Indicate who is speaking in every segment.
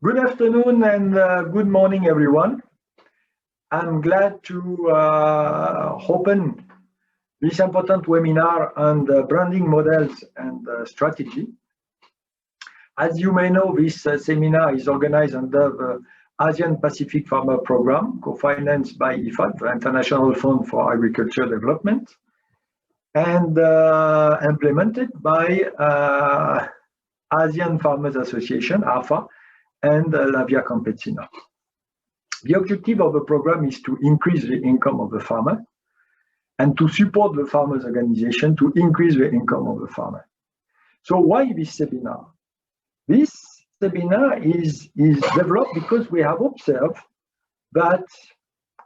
Speaker 1: Good afternoon and good morning, everyone. I'm glad to open this important webinar on the branding models and strategy. As you may know, this seminar is organized under the Asian Pacific Farmer Program, co-financed by IFAD, the International Fund for Agriculture Development, and implemented by Asian Farmers Association, AFA, and La Via Campesina. The objective of the program is to increase the income of the farmer and to support the farmers' organization to increase the income of the farmer. So why this seminar? This seminar is developed because we have observed that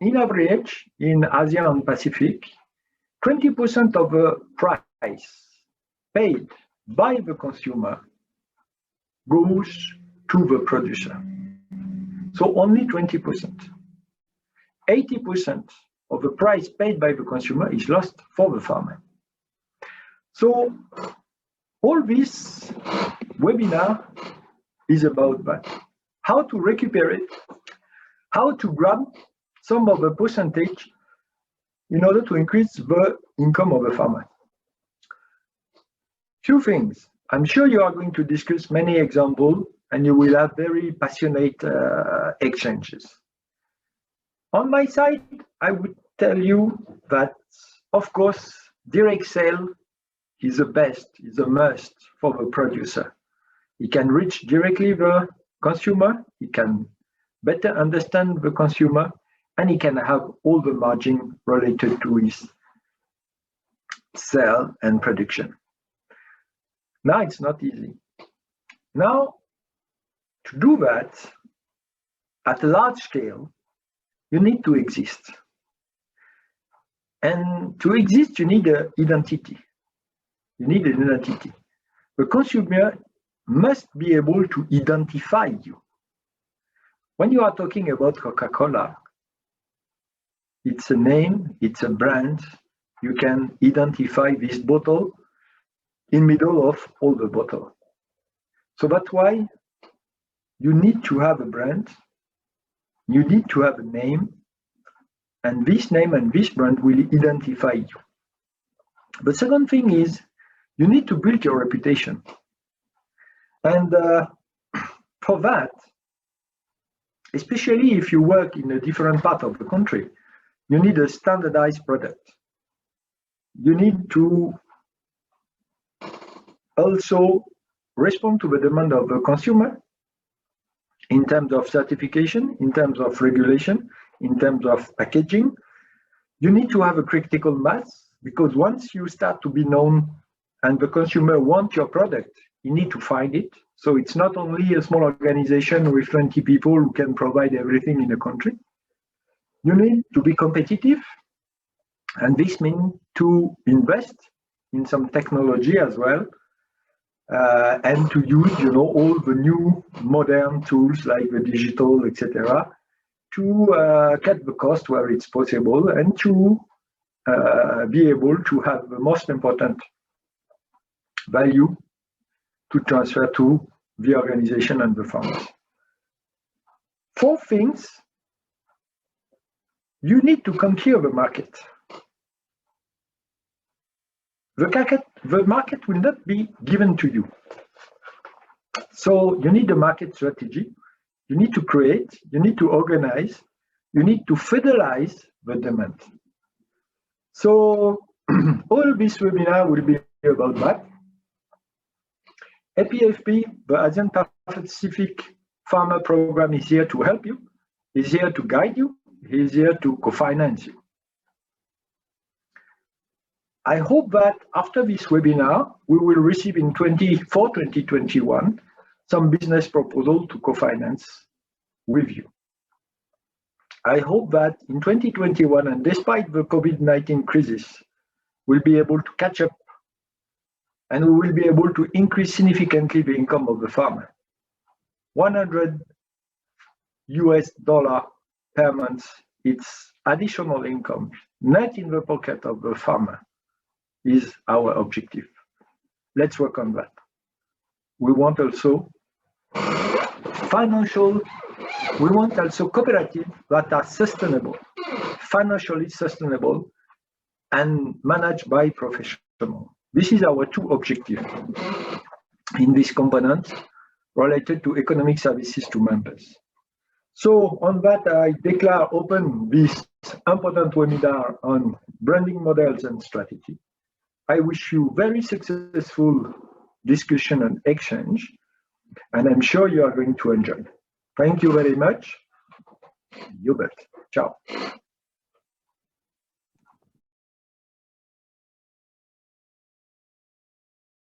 Speaker 1: in average in Asia and Pacific, 20% of the price paid by the consumer goes to the producer. So only 20%. 80% of the price paid by the consumer is lost for the farmer. So all this webinar is about that. How to recuperate, how to grab some of the percentage in order to increase the income of the farmer. Few things. I'm sure you are going to discuss many examples and you will have very passionate exchanges. On my side, I would tell you that, of course, direct sale is the best, is a must for the producer. He can reach directly the consumer, he can better understand the consumer, and he can have all the margin related to his sale and production. Now it's not easy. Now, to do that at a large scale, you need to exist. And to exist, you need an identity. You need an identity. The consumer must be able to identify you. When you are talking about Coca-Cola, it's a name, it's a brand. You can identify this bottle in middle of all the bottle. So that's why you need to have a brand, you need to have a name, and this name and this brand will identify you. The second thing is you need to build your reputation. And for that, especially if you work in a different part of the country, you need a standardized product. You need to also respond to the demand of the consumer in terms of certification, in terms of regulation, in terms of packaging. You need to have a critical mass, because once you start to be known and the consumer wants your product, you need to find it. So it's not only a small organization with 20 people who can provide everything in the country. You need to be competitive, and this means to invest in some technology as well, and to use, all the new modern tools like the digital, etc., to cut the cost where it's possible and to be able to have the most important value to transfer to the organization and the farmers. 4 things. You need to conquer the market. The market will not be given to you. So you need a market strategy. You need to create, you need to organize, you need to federalize the demand. So all this webinar will be about that. APFP, the Asian Pacific Farmer Program, is here to help you, is here to guide you, is here to co-finance you. I hope that after this webinar, we will receive in 2021 some business proposal to co-finance with you. I hope that in 2021, and despite the COVID-19 crisis, we'll be able to catch up and we will be able to increase significantly the income of the farmer. $100 per month, it's additional income, not in the pocket of the farmer, is our objective. Let's work on that. We want also we want also cooperatives that are sustainable, financially sustainable, and managed by professionals. This is our two objectives in this component related to economic services to members. So on that, I declare open this important webinar on branding models and strategy. I wish you very successful discussion and exchange, and I'm sure you are going to enjoy. Thank you very much. Hubert. Ciao.